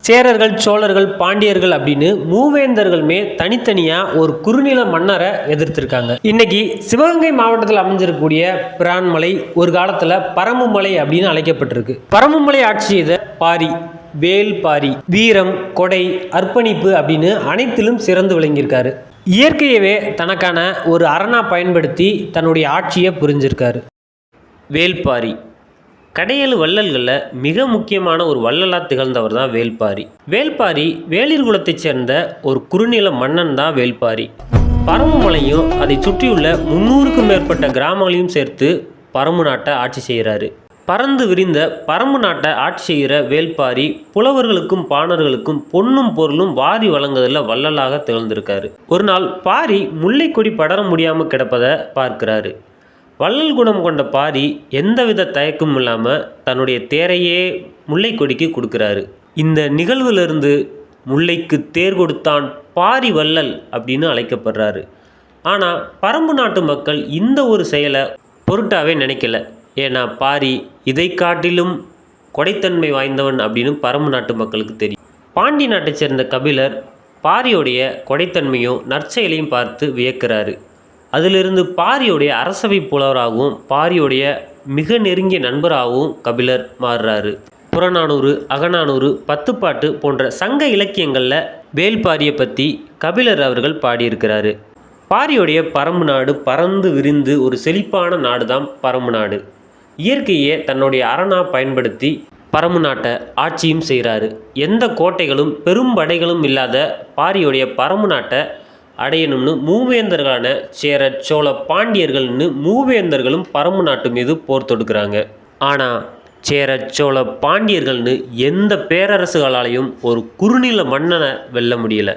சேரர்கள், சோழர்கள், பாண்டியர்கள் அப்படின்னு மூவேந்தர்களுமே தனித்தனியாக ஒரு குறுநில மன்னரை எதிர்த்திருக்காங்க. இன்னைக்கு சிவகங்கை மாவட்டத்தில் அமைஞ்சிருக்கக்கூடிய பிரான்மலை ஒரு காலத்தில் பரம்புமலை அப்படின்னு அழைக்கப்பட்டிருக்கு. பரம்புமலை ஆட்சி செய்த பாரி, வேல் பாரி வீரம், கொடை, அர்ப்பணிப்பு அப்படின்னு அனைத்திலும் சிறந்து விளங்கியிருக்காரு. இயற்கையவே தனக்கான ஒரு அரணா பயன்படுத்தி தன்னுடைய ஆட்சியை புரிஞ்சிருக்காரு. வேல்பாரி கடையேழு வள்ளல்களில் மிக முக்கியமான ஒரு வள்ளலாக திகழ்ந்தவர் தான் வேல்பாரி. வேல்பாரி வேளிர் குலத்தைச் சேர்ந்த ஒரு குறுநில மன்னன் தான் வேல்பாரி. பரம்புமலையும் அதை சுற்றியுள்ள 300க்கும் மேற்பட்ட கிராமங்களையும் சேர்த்து பரம்பு நாட்டை ஆட்சி செய்கிறாரு. பறந்து விரிந்த பரம்பு நாட்டை ஆட்சி செய்கிற வேல்பாரி புலவர்களுக்கும் பாணர்களுக்கும் பொன்னும் பொருளும் வாரி வழங்குவதில் வள்ளலாக திகழ்ந்திருக்காரு. ஒரு நாள் பாரி முல்லைக்கொடி படர முடியாமல் கிடப்பதை பார்க்கிறாரு. வள்ளல் குணம் கொண்ட பாரி எந்தவித தயக்கமும் இல்லாமல் தன்னுடைய தேரையே முல்லைக்கொடிக்கு கொடுக்குறாரு. இந்த நிகழ்விலிருந்து முல்லைக்கு தேர் கொடுத்தான் பாரி வள்ளல் அப்படின்னு அழைக்கப்படுறாரு. ஆனால் பரம்பு நாட்டு மக்கள் இந்த ஒரு செயலை பொருட்டாவே நினைக்கல. ஏன்னா பாரி இதை காட்டிலும் கொடைத்தன்மை வாய்ந்தவன் அப்படின்னு பரம்பு நாட்டு மக்களுக்கு தெரியும். பாண்டி நாட்டை சேர்ந்த கபிலர் பாரியோடைய கொடைத்தன்மையும் நற்செயலையும் பார்த்து வியக்கிறாரு. அதிலிருந்து பாரியோடைய அரசவை புலவராகவும் பாரியோடைய மிக நெருங்கிய நண்பராகவும் கபிலர் மாறுறாரு. புறநானூறு, அகநானூறு, பத்துப்பாட்டு போன்ற சங்க இலக்கியங்களில் வேல்பாரியை பற்றி கபிலர் அவர்கள் பாடியிருக்கிறாரு. பாரியோடைய பரம்பு நாடு பறந்து விரிந்து ஒரு செழிப்பான நாடு தான் பரம்பு நாடு. இயற்கையே தன்னுடைய அரணா பயன்படுத்தி பரம்பு நாட்டை ஆட்சியும் செய்கிறாரு. எந்த கோட்டைகளும் பெரும் படைகளும் இல்லாத பாரியோடைய பரம்பு நாட்டை அடையணும்னு மூவேந்தர்களான சேர, சோழ, பாண்டியர்கள்னு மூவேந்தர்களும் பரம்பு நாட்டு மீது போர் தொடுக்கிறாங்க. ஆனால் சேர, சோழ, பாண்டியர்கள்னு எந்த பேரரசுகளாலையும் ஒரு குறுநில மன்னனை வெல்ல முடியல.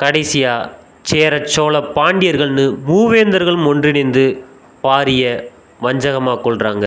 கடைசியாக சேர, சோழ, பாண்டியர்கள்னு மூவேந்தர்களும் ஒன்றிணைந்து பாரியை வஞ்சகமாக கொள்கிறாங்க.